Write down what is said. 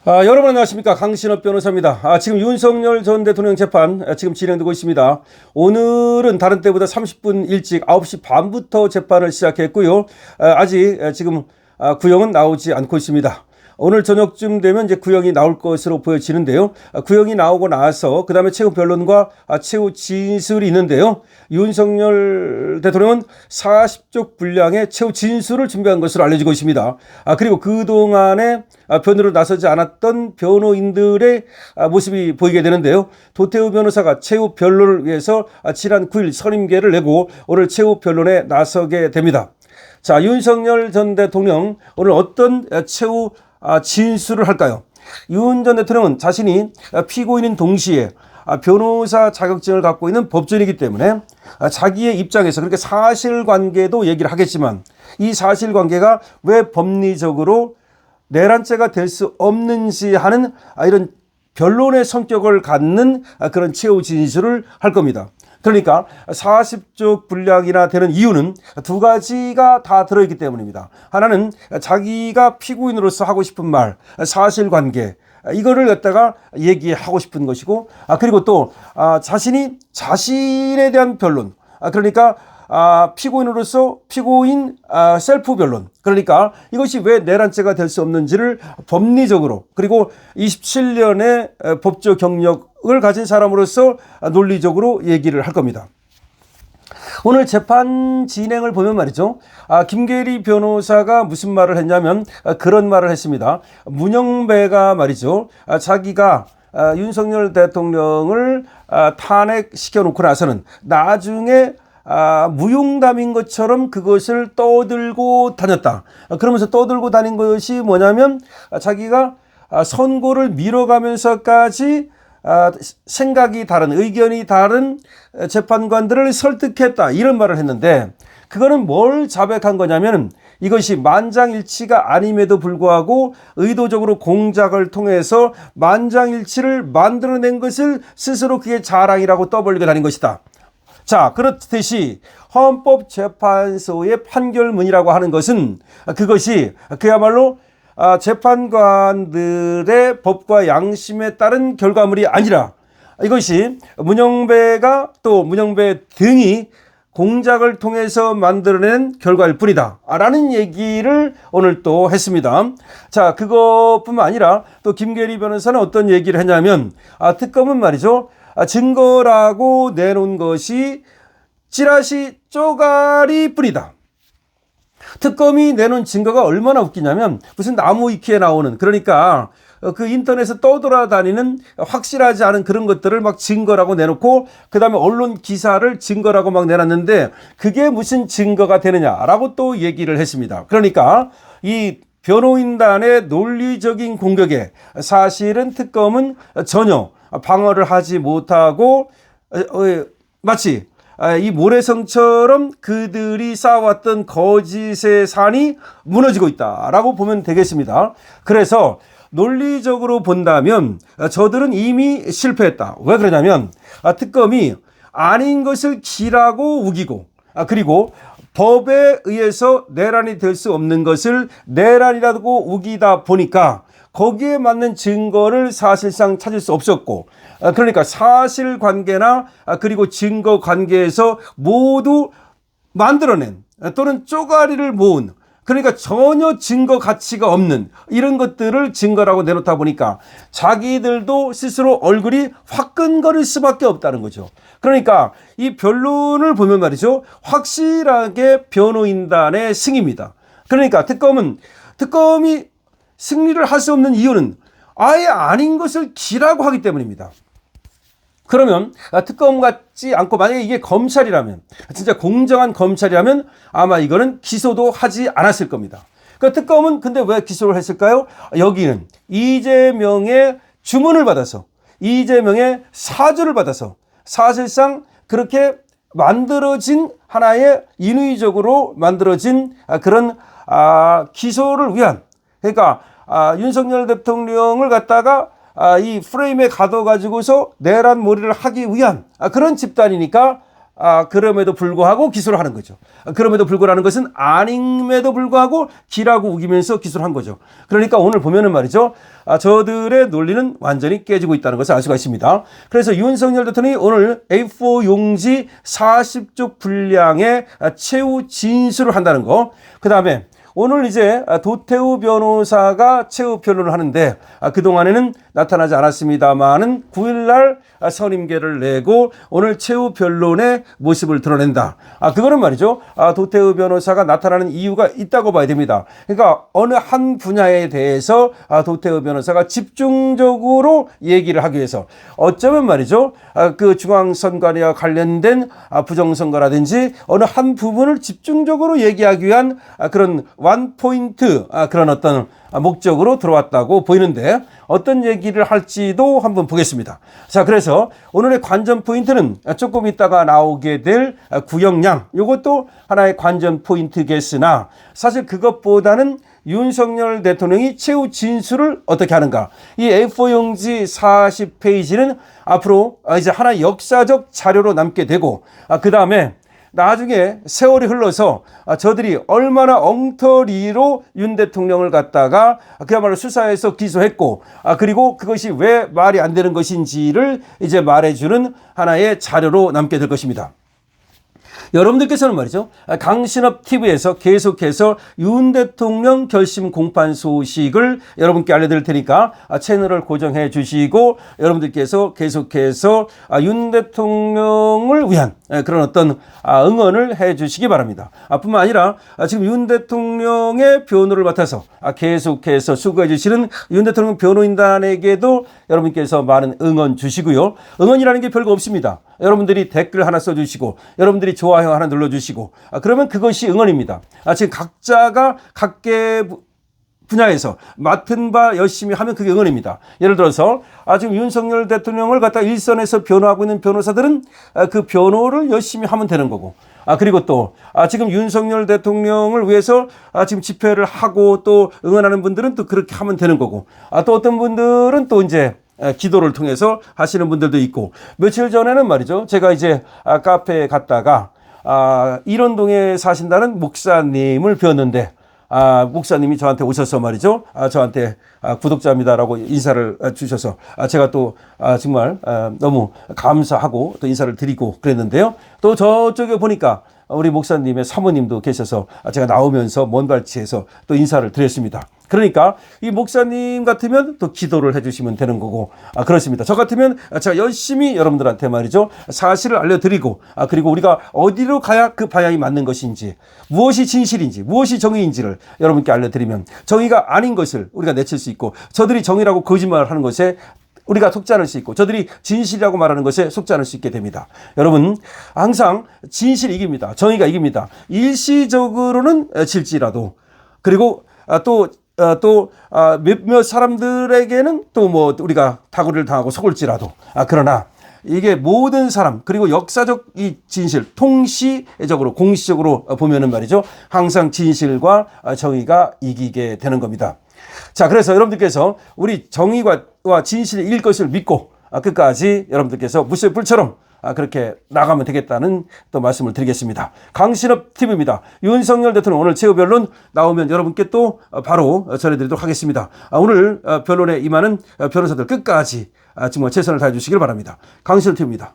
여러분 안녕하십니까. 강신업 변호사입니다. 지금 윤석열 전 대통령 재판 지금 진행되고 있습니다. 오늘은 다른 때보다 30분 일찍 9시 반부터 재판을 시작했고요. 아직 지금 구형은 나오지 않고 있습니다. 오늘 저녁쯤 되면 이제 구형이 나올 것으로 보여지는데요. 구형이 나오고 나서 그 다음에 최후 변론과 최후 진술이 있는데요. 윤석열 대통령은 40쪽 분량의 최후 진술을 준비한 것으로 알려지고 있습니다. 그리고 그동안에 변호로 나서지 않았던 변호인들의 모습이 보이게 되는데요. 도태우 변호사가 최후 변론을 위해서 지난 9일 선임계를 내고 오늘 최후 변론에 나서게 됩니다. 자, 윤석열 전 대통령 오늘 어떤 최후 진술을 할까요? 윤 전 대통령은 자신이 피고인인 동시에 변호사 자격증을 갖고 있는 법조인이기 때문에 자기의 입장에서 그렇게 사실관계도 얘기를 하겠지만 이 사실관계가 왜 법리적으로 내란죄가 될 수 없는지 하는 이런 변론의 성격을 갖는 그런 최후 진술을 할 겁니다. 그러니까 40쪽 분량이나 되는 이유는 두 가지가 다 들어있기 때문입니다. 하나는 자기가 피고인으로서 하고 싶은 말, 사실관계, 이거를 갖다가 얘기하고 싶은 것이고, 그리고 또 자신이 자신에 대한 변론, 그러니까 피고인으로서 피고인 셀프 변론, 그러니까 이것이 왜 내란죄가 될 수 없는지를 법리적으로 그리고 27년의 법조 경력을 가진 사람으로서 논리적으로 얘기를 할 겁니다. 오늘 재판 진행을 보면 말이죠. 김계리 변호사가 무슨 말을 했냐면 그런 말을 했습니다. 문영배가 말이죠. 자기가 윤석열 대통령을 탄핵시켜 놓고 나서는 나중에 무용담인 것처럼 그것을 떠들고 다녔다. 그러면서 떠들고 다닌 것이 뭐냐면 자기가 선고를 미뤄가면서까지 생각이 다른, 의견이 다른 재판관들을 설득했다. 이런 말을 했는데 그거는 뭘 자백한 거냐면 이것이 만장일치가 아님에도 불구하고 의도적으로 공작을 통해서 만장일치를 만들어낸 것을 스스로 그게 자랑이라고 떠벌리고 다닌 것이다. 자, 그렇듯이 헌법재판소의 판결문이라고 하는 것은 그것이 그야말로 재판관들의 법과 양심에 따른 결과물이 아니라 이것이 문영배가 또 문영배 등이 공작을 통해서 만들어낸 결과일 뿐이다 라는 얘기를 오늘 또 했습니다. 자, 그것뿐만 아니라 또 김계리 변호사는 어떤 얘기를 했냐면 특검은 말이죠. 증거라고 내놓은 것이 찌라시 쪼가리 뿐이다. 특검이 내놓은 증거가 얼마나 웃기냐면 무슨 나무 위키에 나오는, 그러니까 그 인터넷에 떠돌아다니는 확실하지 않은 그런 것들을 막 증거라고 내놓고 그 다음에 언론 기사를 증거라고 막 내놨는데 그게 무슨 증거가 되느냐라고 또 얘기를 했습니다. 그러니까 이 변호인단의 논리적인 공격에 사실은 특검은 전혀 방어를 하지 못하고 마치 이 모래성처럼 그들이 쌓아왔던 거짓의 산이 무너지고 있다라고 보면 되겠습니다. 그래서 논리적으로 본다면 저들은 이미 실패했다. 왜 그러냐면 특검이 아닌 것을 기라고 우기고 그리고 법에 의해서 내란이 될 수 없는 것을 내란이라고 우기다 보니까 거기에 맞는 증거를 사실상 찾을 수 없었고, 그러니까 사실관계나 그리고 증거관계에서 모두 만들어낸 또는 쪼가리를 모은, 그러니까 전혀 증거 가치가 없는 이런 것들을 증거라고 내놓다 보니까 자기들도 스스로 얼굴이 화끈거릴 수밖에 없다는 거죠. 그러니까 이 변론을 보면 말이죠. 확실하게 변호인단의 승입니다. 그러니까 특검이 승리를 할 수 없는 이유는 아예 아닌 것을 기라고 하기 때문입니다. 그러면 특검 같지 않고 만약에 이게 검찰이라면, 진짜 공정한 검찰이라면 아마 이거는 기소도 하지 않았을 겁니다. 그러니까 특검은 근데 왜 기소를 했을까요? 여기는 이재명의 주문을 받아서, 이재명의 사주를 받아서 사실상 그렇게 만들어진 하나의 인위적으로 만들어진 그런 기소를 위한, 그러니까 윤석열 대통령을 갖다가 이 프레임에 가둬가지고서 내란 몰이를 하기 위한 그런 집단이니까 그럼에도 불구하고 기소를 하는 거죠. 그럼에도 불구하고라는 것은 아님에도 불구하고 기라고 우기면서 기소를 한 거죠. 그러니까 오늘 보면은 말이죠. 저들의 논리는 완전히 깨지고 있다는 것을 알 수가 있습니다. 그래서 윤석열 대통령이 오늘 A4 용지 40쪽 분량의 최후 진술을 한다는 거. 그 다음에 오늘 이제 도태우 변호사가 최후 변론을 하는데 그동안에는 나타나지 않았습니다만은 9일날 선임계를 내고 오늘 최후 변론의 모습을 드러낸다. 그거는 말이죠. 도태우 변호사가 나타나는 이유가 있다고 봐야 됩니다. 그러니까 어느 한 분야에 대해서 도태우 변호사가 집중적으로 얘기를 하기 위해서 어쩌면 말이죠. 그 중앙선관위와 관련된 부정선거라든지 어느 한 부분을 집중적으로 얘기하기 위한 그런 원포인트 그런 어떤 목적으로 들어왔다고 보이는데 어떤 얘기를 할지도 한번 보겠습니다. 자, 그래서 오늘의 관전 포인트는 조금 있다가 나오게 될 구형량, 이것도 하나의 관전 포인트겠으나 사실 그것보다는 윤석열 대통령이 최후 진술을 어떻게 하는가. 이 A4 용지 40페이지는 앞으로 이제 하나의 역사적 자료로 남게 되고 그 다음에 나중에 세월이 흘러서 저들이 얼마나 엉터리로 윤 대통령을 갖다가 그야말로 수사해서 기소했고 그리고 그것이 왜 말이 안 되는 것인지를 이제 말해주는 하나의 자료로 남게 될 것입니다. 여러분들께서는 말이죠. 강신업 TV에서 계속해서 윤 대통령 결심 공판 소식을 여러분께 알려드릴 테니까 채널을 고정해 주시고 여러분들께서 계속해서 윤 대통령을 위한 그런 어떤 응원을 해 주시기 바랍니다. 뿐만 아니라 지금 윤 대통령의 변호를 맡아서 계속해서 수고해 주시는 윤 대통령 변호인단에게도 여러분께서 많은 응원 주시고요. 응원이라는 게 별거 없습니다. 여러분들이 댓글 하나 써주시고 여러분들이 좋아요 하나 눌러주시고 그러면 그것이 응원입니다. 지금 각자가 각계 분야에서 맡은 바 열심히 하면 그게 응원입니다. 예를 들어서 지금 윤석열 대통령을 갖다 일선에서 변호하고 있는 변호사들은 그 변호를 열심히 하면 되는 거고 그리고 또 지금 윤석열 대통령을 위해서 지금 집회를 하고 또 응원하는 분들은 또 그렇게 하면 되는 거고 또 어떤 분들은 또 이제 기도를 통해서 하시는 분들도 있고 며칠 전에는 말이죠. 제가 이제 카페에 갔다가 일원동에 사신다는 목사님을 뵈었는데 목사님이 저한테 오셔서 말이죠. 저한테 구독자입니다라고 인사를 주셔서 제가 또 정말 너무 감사하고 또 인사를 드리고 그랬는데요. 또 저쪽에 보니까 우리 목사님의 사모님도 계셔서 제가 나오면서 먼발치해서 또 인사를 드렸습니다. 그러니까 이 목사님 같으면 또 기도를 해주시면 되는 거고 그렇습니다. 저 같으면 제가 열심히 여러분들한테 말이죠. 사실을 알려드리고 그리고 우리가 어디로 가야 그 방향이 맞는 것인지 무엇이 진실인지 무엇이 정의인지를 여러분께 알려드리면 정의가 아닌 것을 우리가 내칠 수 있고 저들이 정의라고 거짓말을 하는 것에 우리가 속지 않을 수 있고 저들이 진실이라고 말하는 것에 속지 않을 수 있게 됩니다. 여러분 항상 진실이 이깁니다. 정의가 이깁니다. 일시적으로는 질지라도 그리고 또 몇몇 사람들에게는 또 뭐 우리가 다구리를 당하고 속을지라도 그러나 이게 모든 사람 그리고 역사적 이 진실 통시적으로 공시적으로 보면은 말이죠. 항상 진실과 정의가 이기게 되는 겁니다. 자, 그래서 여러분들께서 우리 정의와 진실일 것을 믿고 끝까지 여러분들께서 무쇠불처럼 그렇게 나가면 되겠다는 또 말씀을 드리겠습니다. 강신업 TV입니다. 윤석열 대통령 오늘 최후 변론 나오면 여러분께 또 바로 전해드리도록 하겠습니다. 오늘 변론에 임하는 변호사들 끝까지 정말 최선을 다해 주시길 바랍니다. 강신업 TV입니다.